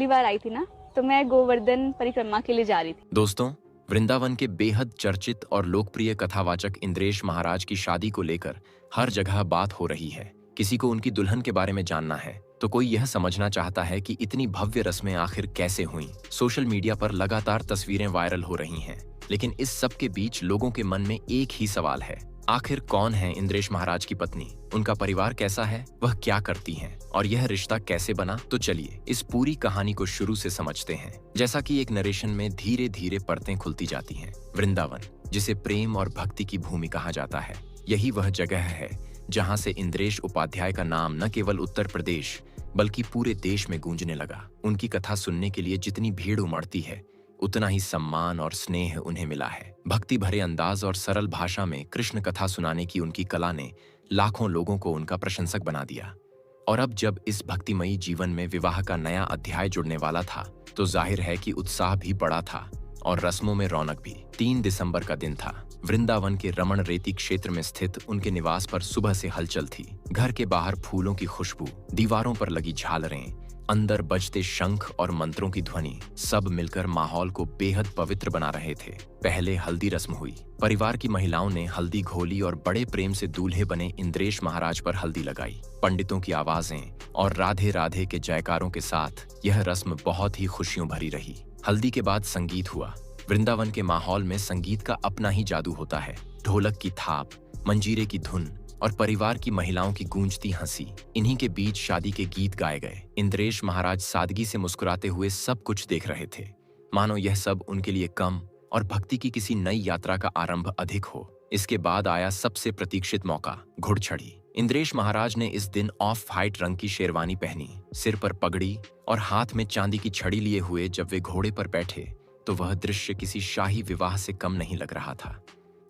पहली बार आई थी ना, तो मैं गोवर्धन परिक्रमा के लिए जा रही थी। दोस्तों, वृंदावन के बेहद चर्चित और लोकप्रिय कथावाचक इंद्रेश महाराज की शादी को लेकर हर जगह बात हो रही है। किसी को उनकी दुल्हन के बारे में जानना है तो कोई यह समझना चाहता है कि इतनी भव्य रस्में आखिर कैसे हुईं। सोशल मीडिया पर लगातार तस्वीरें वायरल हो रही हैं, लेकिन इस सब के बीच लोगों के मन में एक ही सवाल है, आखिर कौन है इंद्रेश महाराज की पत्नी, उनका परिवार कैसा है, वह क्या करती हैं और यह रिश्ता कैसे बना। तो चलिए इस पूरी कहानी को शुरू से समझते हैं। जैसा कि एक नरेशन में धीरे धीरे परतें खुलती जाती हैं। वृंदावन, जिसे प्रेम और भक्ति की भूमि कहा जाता है, यही वह जगह है जहां से इंद्रेश उपाध्याय का नाम न केवल उत्तर प्रदेश बल्कि पूरे देश में गूंजने लगा। उनकी कथा सुनने के लिए जितनी भीड़ उमड़ती है, उतना ही सम्मान और स्नेह उन्हें मिला है। भक्ति भरे अंदाज और सरल भाषा में कृष्ण कथा सुनाने की उनकी कला ने लाखों लोगों को उनका प्रशंसक बना दिया। और अब जब इस भक्तिमयी जीवन में विवाह का नया अध्याय जुड़ने वाला था, तो जाहिर है कि उत्साह भी बड़ा था और रस्मों में रौनक भी। 3 दिसंबर का दिन था। वृंदावन के रमण रेती क्षेत्र में स्थित उनके निवास पर सुबह से हलचल थी। घर के बाहर फूलों की खुशबू, दीवारों पर लगी झालरें, अंदर बजते शंख और मंत्रों की ध्वनि, सब मिलकर माहौल को बेहद पवित्र बना रहे थे। पहले हल्दी रस्म हुई। परिवार की महिलाओं ने हल्दी घोली और बड़े प्रेम से दूल्हे बने इंद्रेश महाराज पर हल्दी लगाई। पंडितों की आवाजें और राधे राधे के जयकारों के साथ यह रस्म बहुत ही खुशियों भरी रही। हल्दी के बाद संगीत हुआ। वृंदावन के माहौल में संगीत का अपना ही जादू होता है। ढोलक की थाप, मंजीरे की धुन और परिवार की महिलाओं की गूंजती हंसी, इन्हीं के बीच शादी के गीत गाए गए। इंद्रेश महाराज सादगी से मुस्कुराते हुए सब कुछ देख रहे थे, मानो यह सब उनके लिए कम और भक्ति की किसी नई यात्रा का आरंभ अधिक हो। इसके बाद आया सबसे प्रतीक्षित मौका, घुड़चढ़ी। इंद्रेश महाराज ने इस दिन ऑफ व्हाइट रंग की शेरवानी पहनी, सिर पर पगड़ी और हाथ में चांदी की छड़ी लिए हुए जब वे घोड़े पर बैठे तो वह दृश्य किसी शाही विवाह से कम नहीं लग रहा था।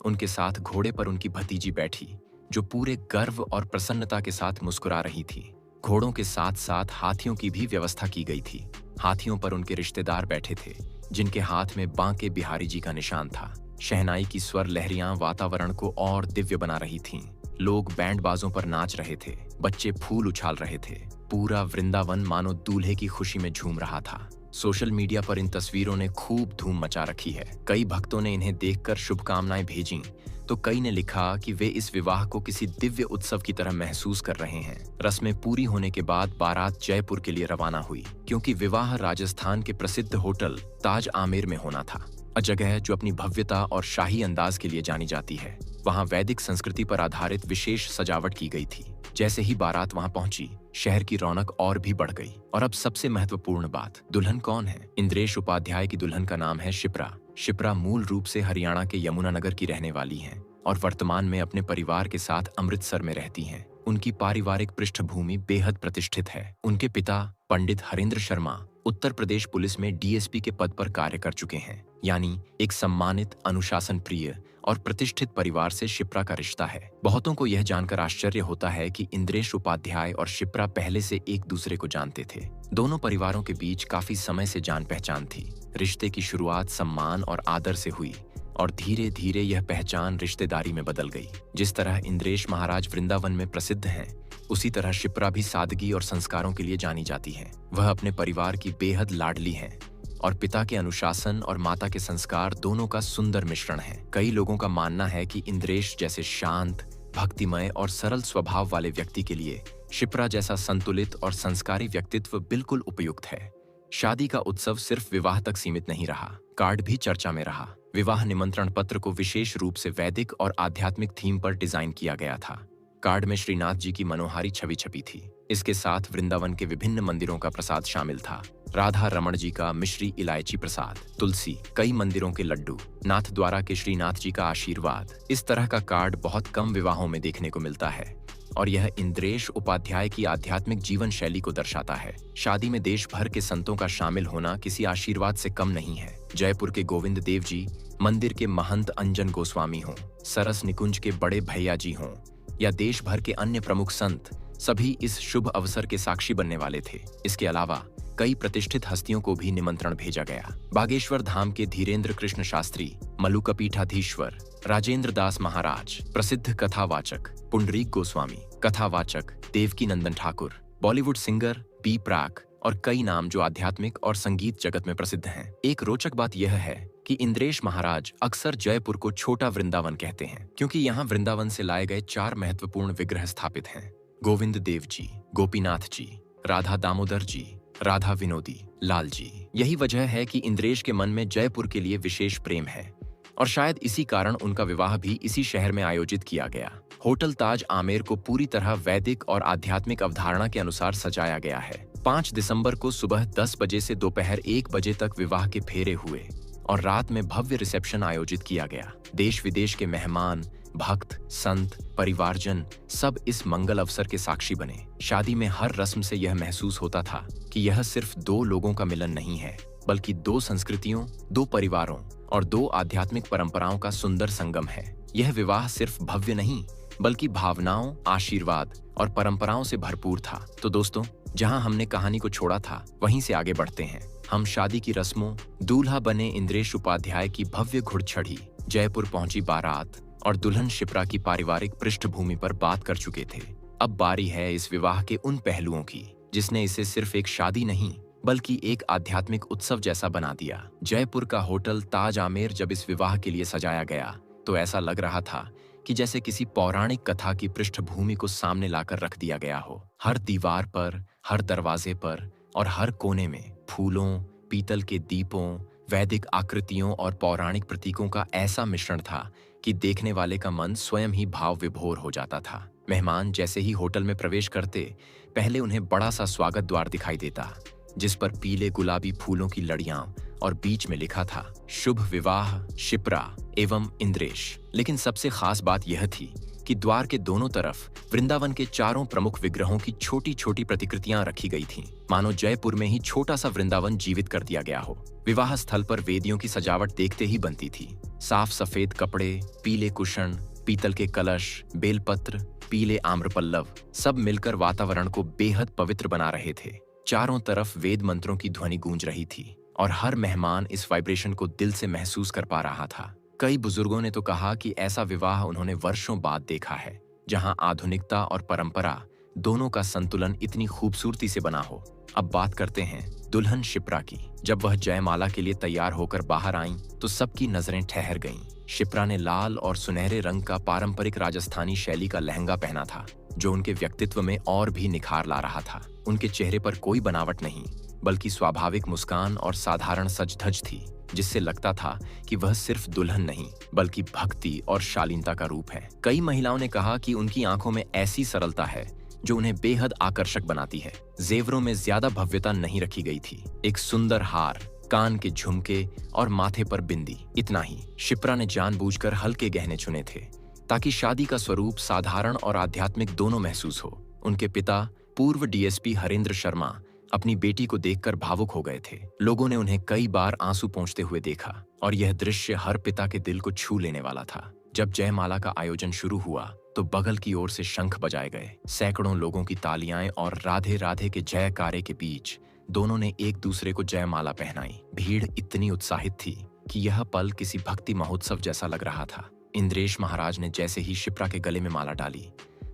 उनके साथ घोड़े पर उनकी भतीजी बैठी, जो पूरे गर्व और प्रसन्नता के साथ मुस्कुरा रही थी। घोड़ों के साथ साथ हाथियों की भी व्यवस्था की गई थी। हाथियों पर उनके रिश्तेदार बैठे थे, जिनके हाथ में बांके बिहारी जी का निशान था। शहनाई की स्वर लहरियां वातावरण को और दिव्य बना रही थीं। लोग बैंड बाजों पर नाच रहे थे, बच्चे फूल उछाल रहे थे। पूरा वृंदावन मानो दूल्हे की खुशी में झूम रहा था। सोशल मीडिया पर इन तस्वीरों ने खूब धूम मचा रखी है। कई भक्तों ने इन्हें देखकर शुभकामनाएं भेजी, तो कई ने लिखा कि वे इस विवाह को किसी दिव्य उत्सव की तरह महसूस कर रहे हैं। रस्में पूरी होने के बाद बारात जयपुर के लिए रवाना हुई, क्योंकि विवाह राजस्थान के प्रसिद्ध होटल ताज आमेर में होना था। जगह जो अपनी भव्यता और शाही अंदाज के लिए जानी जाती है। वहाँ वैदिक संस्कृति पर आधारित विशेष सजावट की गई थी। जैसे ही बारात वहाँ पहुंची, शहर की रौनक और भी बढ़ गई। और अब सबसे महत्वपूर्ण बात, दुल्हन कौन है? इंद्रेश उपाध्याय की दुल्हन का नाम है शिप्रा। शिप्रा मूल रूप से हरियाणा के यमुनानगर की रहने वाली हैं और वर्तमान में अपने परिवार के साथ अमृतसर में रहती हैं। उनकी पारिवारिक पृष्ठभूमि बेहद प्रतिष्ठित है। उनके पिता पंडित हरेंद्र शर्मा उत्तर प्रदेश पुलिस में डीएसपी के पद पर कार्य कर चुके हैं। यानी एक सम्मानित, अनुशासन प्रिय और प्रतिष्ठित परिवार से शिप्रा का रिश्ता है। बहुतों को यह जानकर आश्चर्य होता है कि इंद्रेश उपाध्याय और शिप्रा पहले से एक दूसरे को जानते थे। दोनों परिवारों के बीच काफी समय से जान पहचान थी। रिश्ते की शुरुआत सम्मान और आदर से हुई और धीरे धीरे यह पहचान रिश्तेदारी में बदल गई। जिस तरह इंद्रेश महाराज वृंदावन में प्रसिद्ध हैं, उसी तरह शिप्रा भी सादगी और संस्कारों के लिए जानी जाती है। वह अपने परिवार की बेहद लाडली हैं और पिता के अनुशासन और माता के संस्कार दोनों का सुंदर मिश्रण है। कई लोगों का मानना है कि इंद्रेश जैसे शांत, भक्तिमय और सरल स्वभाव वाले व्यक्ति के लिए शिप्रा जैसा संतुलित और संस्कारी व्यक्तित्व बिल्कुल उपयुक्त है। शादी का उत्सव सिर्फ विवाह तक सीमित नहीं रहा, कार्ड भी चर्चा में रहा। विवाह निमंत्रण पत्र को विशेष रूप से वैदिक और आध्यात्मिक थीम पर डिजाइन किया गया था। कार्ड में श्रीनाथ जी की मनोहारी छवि छपी थी। इसके साथ वृंदावन के विभिन्न मंदिरों का प्रसाद शामिल था। राधा रमण जी का मिश्री इलायची प्रसाद, तुलसी, कई मंदिरों के लड्डू, नाथ द्वारा के श्रीनाथ जी का आशीर्वाद। इस तरह का कार्ड बहुत कम विवाहों में देखने को मिलता है और यह इंद्रेश उपाध्याय की आध्यात्मिक जीवन शैली को दर्शाता है। शादी में देश भर के संतों का शामिल होना किसी आशीर्वाद से कम नहीं है। जयपुर के गोविंद देव जी, मंदिर के महंत अंजन गोस्वामी हों, सरस निकुंज के बड़े भैया जी हों या देश भर के अन्य प्रमुख संत, सभी इस शुभ अवसर के साक्षी बनने वाले थे। इसके अलावा कई प्रतिष्ठित हस्तियों को भी निमंत्रण भेजा गया। बागेश्वर धाम के धीरेन्द्र कृष्ण शास्त्री, मलुकपीठाधीश्वर, राजेंद्र दास महाराज, प्रसिद्ध कथावाचक पुंडरीक गोस्वामी, कथावाचक देवकी नंदन ठाकुर, बॉलीवुड सिंगर बी प्राक, और कई नाम जो आध्यात्मिक और संगीत जगत में प्रसिद्ध हैं। एक रोचक बात यह है कि इंद्रेश महाराज अक्सर जयपुर को छोटा वृंदावन कहते हैं, क्योंकि यहाँ वृंदावन से लाए गए 4 महत्वपूर्ण विग्रह स्थापित हैं: गोविंद देव जी, गोपीनाथ जी, राधा दामोदर जी, राधा विनोदी लाल जी। यही वजह है कि इंद्रेश के मन में जयपुर के लिए विशेष प्रेम है और शायद इसी कारण उनका विवाह भी इसी शहर में आयोजित किया गया। होटल ताज आमेर को पूरी तरह वैदिक और आध्यात्मिक अवधारणा के अनुसार सजाया गया है। 5 दिसंबर को सुबह 10 बजे से दोपहर 1 बजे तक विवाह के फेरे हुए और रात में भव्य रिसेप्शन आयोजित किया गया। देश विदेश के मेहमान, भक्त, संत, परिवारजन सब इस मंगल अवसर के साक्षी बने। शादी में हर रस्म से यह महसूस होता था कि यह सिर्फ 2 लोगों का मिलन नहीं है, बल्कि 2 संस्कृतियों, 2 परिवारों और 2 आध्यात्मिक परंपराओं का सुंदर संगम है। यह विवाह सिर्फ भव्य नहीं, बल्कि भावनाओं, आशीर्वाद और परंपराओं से भरपूर था। तो दोस्तों, जहां हमने कहानी को छोड़ा था, वहीं से आगे बढ़ते हैं। हम शादी की रस्मों, दूल्हा बने इंद्रेश उपाध्याय की भव्य घुड़चढ़ी, जयपुर पहुंची बारात और दुल्हन शिप्रा की पारिवारिक पृष्ठभूमि पर बात कर चुके थे। अब बारी है इस विवाह के उन पहलुओं की जिसने इसे सिर्फ एक शादी नहीं, बल्कि एक आध्यात्मिक उत्सव जैसा बना दिया। जयपुर का होटल ताज आमेर जब इस विवाह के लिए सजाया गया तो ऐसा लग रहा था कि जैसे किसी पौराणिक कथा की पृष्ठभूमि को सामने लाकर रख दिया गया हो। हर दीवार पर, हर दरवाजे पर और हर कोने में फूलों, पीतल के दीपों, वैदिक आकृतियों और पौराणिक प्रतीकों का ऐसा मिश्रण था कि देखने वाले का मन स्वयं ही भाव विभोर हो जाता था। मेहमान जैसे ही होटल में प्रवेश करते, पहले उन्हें बड़ा सा स्वागत द्वार दिखाई देता, जिस पर पीले गुलाबी फूलों की लड़ियां और बीच में लिखा था शुभ विवाह शिप्रा एवं इंद्रेश। लेकिन सबसे खास बात यह थी कि द्वार के दोनों तरफ वृंदावन के 4 प्रमुख विग्रहों की छोटी छोटी प्रतिकृतियां रखी गई थीं, मानो जयपुर में ही छोटा सा वृंदावन जीवित कर दिया गया हो। विवाह स्थल पर वेदियों की सजावट देखते ही बनती थी। साफ सफेद कपड़े, पीले कुशन, पीतल के कलश, बेलपत्र, पीले आम्रपल्लव सब मिलकर वातावरण को बेहद पवित्र बना रहे थे। चारों तरफ वेद मंत्रों की ध्वनि गूंज रही थी और हर मेहमान इस वाइब्रेशन को दिल से महसूस कर पा रहा था। कई बुजुर्गों ने तो कहा कि ऐसा विवाह उन्होंने वर्षों बाद देखा है, जहां आधुनिकता और परंपरा दोनों का संतुलन इतनी खूबसूरती से बना हो। अब बात करते हैं दुल्हन शिप्रा की। जब वह जयमाला के लिए तैयार होकर बाहर आईं, तो सबकी नजरें ठहर गईं। शिप्रा ने लाल और सुनहरे रंग का पारंपरिक राजस्थानी शैली का लहंगा पहना था, जो उनके व्यक्तित्व में और भी निखार ला रहा था। उनके चेहरे पर कोई बनावट नहीं, बल्कि स्वाभाविक मुस्कान और साधारण सज-धज थी, जिससे लगता था कि वह सिर्फ दुल्हन नहीं, बल्कि भक्ति और शालीनता का रूप है। कई महिलाओं ने कहा कि उनकी आंखों में ऐसी सरलता है जो उन्हें बेहद आकर्षक बनाती है। जेवरों में ज्यादा भव्यता नहीं रखी गई थी। एक सुंदर हार, कान के झुमके और माथे पर बिंदी, इतना ही। शिप्रा ने जानबूझकर हल्के गहने चुने थे, ताकि शादी का स्वरूप साधारण और आध्यात्मिक दोनों महसूस हो। उनके पिता पूर्व डीएसपी हरेंद्र शर्मा अपनी बेटी को देखकर भावुक हो गए थे। लोगों ने उन्हें कई बार आंसू पोंछते हुए देखा और यह दृश्य हर पिता के दिल को छू लेने वाला था। जब जयमाला का आयोजन शुरू हुआ तो बगल की ओर से शंख बजाए गए। सैकड़ों लोगों की तालियां और राधे राधे के जयकारे के बीच दोनों ने एक दूसरे को जयमाला पहनाई। भीड़ इतनी उत्साहित थी कि यह पल किसी भक्ति महोत्सव जैसा लग रहा था। इंद्रेश महाराज ने जैसे ही शिप्रा के गले में माला डाली,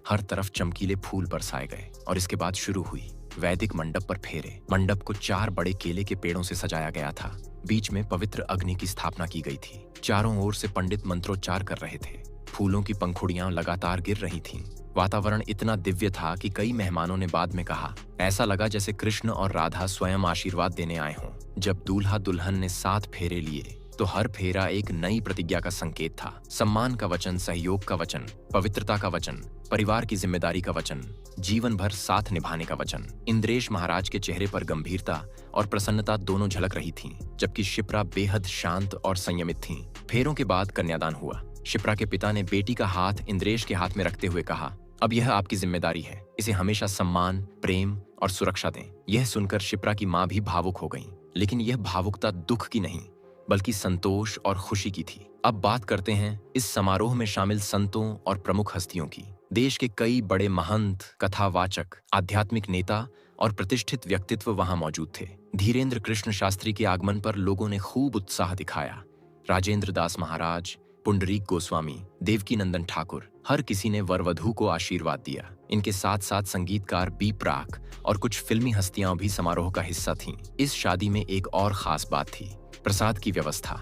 हर तरफ चमकीले फूल बरसाए गए और इसके बाद शुरू हुई वैदिक मंडप पर फेरे। मंडप को 4 बड़े केले के पेड़ों से सजाया गया था। बीच में पवित्र अग्नि की स्थापना की गई थी। चारों ओर से पंडित मंत्रोच्चार कर रहे थे। फूलों की पंखुड़ियां लगातार गिर रही थीं। वातावरण इतना दिव्य था कि कई मेहमानों ने बाद में कहा, ऐसा लगा जैसे कृष्ण और राधा स्वयं आशीर्वाद देने आए हों। जब दूल्हा दुल्हन ने 7 फेरे लिए तो हर फेरा एक नई प्रतिज्ञा का संकेत था। सम्मान का वचन, सहयोग का वचन, पवित्रता का वचन, परिवार की जिम्मेदारी का वचन, जीवन भर साथ निभाने का वचन। इंद्रेश महाराज के चेहरे पर गंभीरता और प्रसन्नता दोनों झलक रही थीं, जबकि शिप्रा बेहद शांत और संयमित थीं। फेरों के बाद कन्यादान हुआ। शिप्रा के पिता ने बेटी का हाथ इंद्रेश के हाथ में रखते हुए कहा, अब यह आपकी जिम्मेदारी है, इसे हमेशा सम्मान, प्रेम और सुरक्षा दें। यह सुनकर शिप्रा की मां भी भावुक हो गईं, लेकिन यह भावुकता दुख की नहीं, बल्कि संतोष और खुशी की थी। अब बात करते हैं इस समारोह में शामिल संतों और प्रमुख हस्तियों की। देश के कई बड़े महंत, कथावाचक, आध्यात्मिक नेता और प्रतिष्ठित व्यक्तित्व वहां मौजूद थे। धीरेन्द्र कृष्ण शास्त्री के आगमन पर लोगों ने खूब उत्साह दिखाया। राजेंद्र दास महाराज, पुंडरीक गोस्वामी, देवकीनंदन ठाकुर, हर किसी ने वर वधू को आशीर्वाद दिया। इनके साथ साथ संगीतकार बी प्राक और कुछ फिल्मी हस्तियां भी समारोह का हिस्सा थीं। इस शादी में एक और खास बात थी, प्रसाद की व्यवस्था।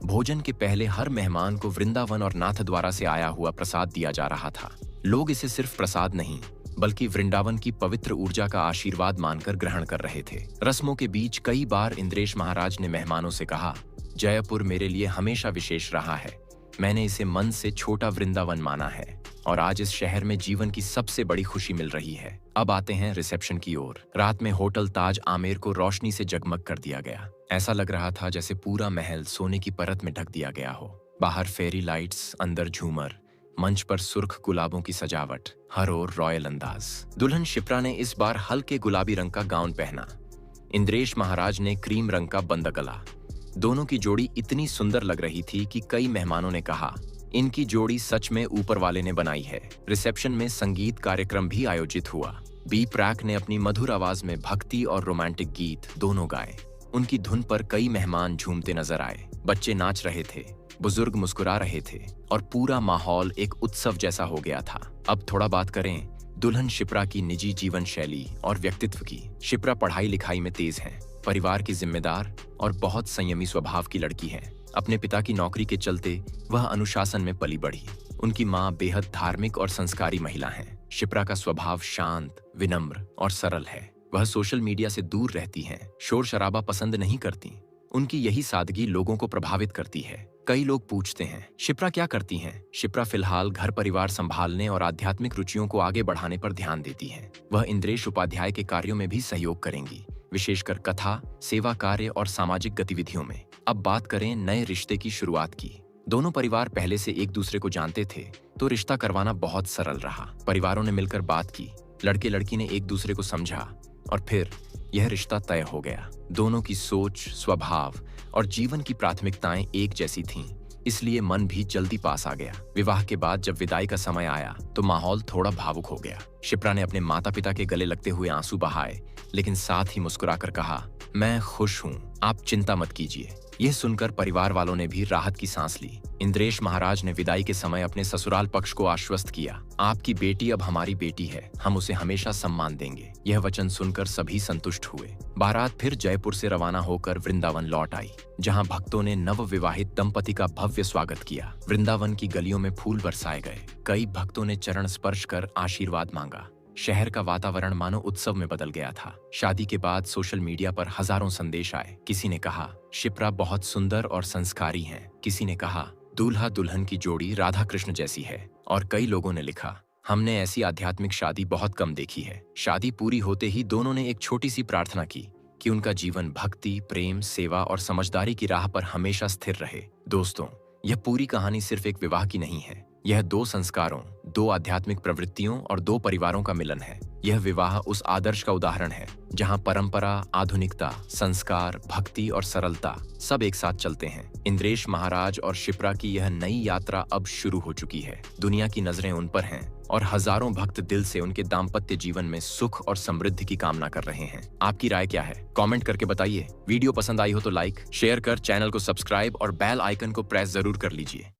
भोजन के पहले हर मेहमान को वृंदावन और नाथद्वारा से आया हुआ प्रसाद दिया जा रहा था। लोग इसे सिर्फ प्रसाद नहीं बल्कि वृंदावन की पवित्र ऊर्जा का आशीर्वाद मानकर ग्रहण कर रहे थे। रस्मों के बीच कई बार इंद्रेश महाराज ने मेहमानों से कहा, जयपुर मेरे लिए हमेशा विशेष रहा है। मैंने इसे मन से छोटा वृंदावन माना है और आज इस शहर में जीवन की सबसे बड़ी खुशी मिल रही है। अब आते हैं रिसेप्शन की ओर। रात में होटल ताज आमेर को रोशनी से जगमग कर दिया गया। ऐसा लग रहा था जैसे पूरा महल सोने की परत में ढक दिया गया हो। बाहर फेरी लाइट्स, अंदर झूमर, मंच पर सुर्ख गुलाबों की सजावट, हर ओर रॉयल अंदाज। दुल्हन शिप्रा ने इस बार हल्के गुलाबी रंग का गाउन पहना। इंद्रेश महाराज ने क्रीम रंग का बंद गला। दोनों की जोड़ी इतनी सुंदर लग रही थी कि कई मेहमानों ने कहा, इनकी जोड़ी सच में ऊपर वाले ने बनाई है। रिसेप्शन में संगीत कार्यक्रम भी आयोजित हुआ। बी प्रैक ने अपनी मधुर आवाज में भक्ति और रोमांटिक गीत दोनों गाए। उनकी धुन पर कई मेहमान झूमते नजर आए। बच्चे नाच रहे थे, बुजुर्ग मुस्कुरा रहे थे और पूरा माहौल एक उत्सव जैसा हो गया था। अब थोड़ा बात करें दुल्हन शिप्रा की निजी जीवन शैली और व्यक्तित्व की। शिप्रा पढ़ाई लिखाई में तेज हैं, परिवार की जिम्मेदार और बहुत संयमी स्वभाव की लड़की है। अपने पिता की नौकरी के चलते वह अनुशासन में पली बढ़ी। उनकी माँ बेहद धार्मिक और संस्कारी महिला हैं। शिप्रा का स्वभाव शांत, विनम्र और सरल है। वह सोशल मीडिया से दूर रहती हैं, शोर शराबा पसंद नहीं करती। उनकी यही सादगी लोगों को प्रभावित करती है। कई लोग पूछते हैं, शिप्रा क्या करती हैं? शिप्रा फिलहाल घर परिवार संभालने और आध्यात्मिक रुचियों को आगे बढ़ाने पर ध्यान देती हैं। वह इंद्रेश उपाध्याय के कार्यों में भी सहयोग करेंगी, विशेषकर कथा, सेवा कार्य और सामाजिक गतिविधियों में। अब बात करें नए रिश्ते की शुरुआत की। दोनों परिवार पहले से एक दूसरे को जानते थे, तो रिश्ता करवाना बहुत सरल रहा। परिवारों ने मिलकर बात की, लड़के लड़की ने एक दूसरे को समझा और फिर यह रिश्ता तय हो गया। दोनों की सोच, स्वभाव और जीवन की प्राथमिकताएं एक जैसी थीं, इसलिए मन भी जल्दी पास आ गया। विवाह के बाद जब विदाई का समय आया तो माहौल थोड़ा भावुक हो गया। शिप्रा ने अपने माता पिता के गले लगते हुए आंसू बहाए, लेकिन साथ ही मुस्कुराकर कहा, मैं खुश हूँ, आप चिंता मत कीजिए। यह सुनकर परिवार वालों ने भी राहत की सांस ली। इंद्रेश महाराज ने विदाई के समय अपने ससुराल पक्ष को आश्वस्त किया, आपकी बेटी अब हमारी बेटी है, हम उसे हमेशा सम्मान देंगे। यह वचन सुनकर सभी संतुष्ट हुए। बारात फिर जयपुर से रवाना होकर वृंदावन लौट आई, जहां भक्तों ने नव विवाहित दंपति का भव्य स्वागत किया। वृंदावन की गलियों में फूल बरसाए गए। कई भक्तों ने चरण स्पर्श कर आशीर्वाद मांगा। शहर का वातावरण मानो उत्सव में बदल गया था। शादी के बाद सोशल मीडिया पर हजारों संदेश आए। किसी ने कहा, शिप्रा बहुत सुंदर और संस्कारी हैं। किसी ने कहा, दूल्हा दुल्हन की जोड़ी राधा कृष्ण जैसी है। और कई लोगों ने लिखा, हमने ऐसी आध्यात्मिक शादी बहुत कम देखी है। शादी पूरी होते ही दोनों ने एक छोटी सी प्रार्थना की कि उनका जीवन भक्ति, प्रेम, सेवा और समझदारी की राह पर हमेशा स्थिर रहे। दोस्तों, यह पूरी कहानी सिर्फ एक विवाह की नहीं है। यह दो संस्कारों, दो आध्यात्मिक प्रवृत्तियों और दो परिवारों का मिलन है। यह विवाह उस आदर्श का उदाहरण है जहां परंपरा, आधुनिकता, संस्कार, भक्ति और सरलता सब एक साथ चलते हैं। इंद्रेश महाराज और शिप्रा की यह नई यात्रा अब शुरू हो चुकी है। दुनिया की नजरें उन पर हैं और हजारों भक्त दिल से उनके दाम्पत्य जीवन में सुख और समृद्धि की कामना कर रहे हैं। आपकी राय क्या है? कमेंट करके बताइए। वीडियो पसंद आई हो तो लाइक, शेयर कर चैनल को सब्सक्राइब और बेल आइकन को प्रेस जरूर कर लीजिए।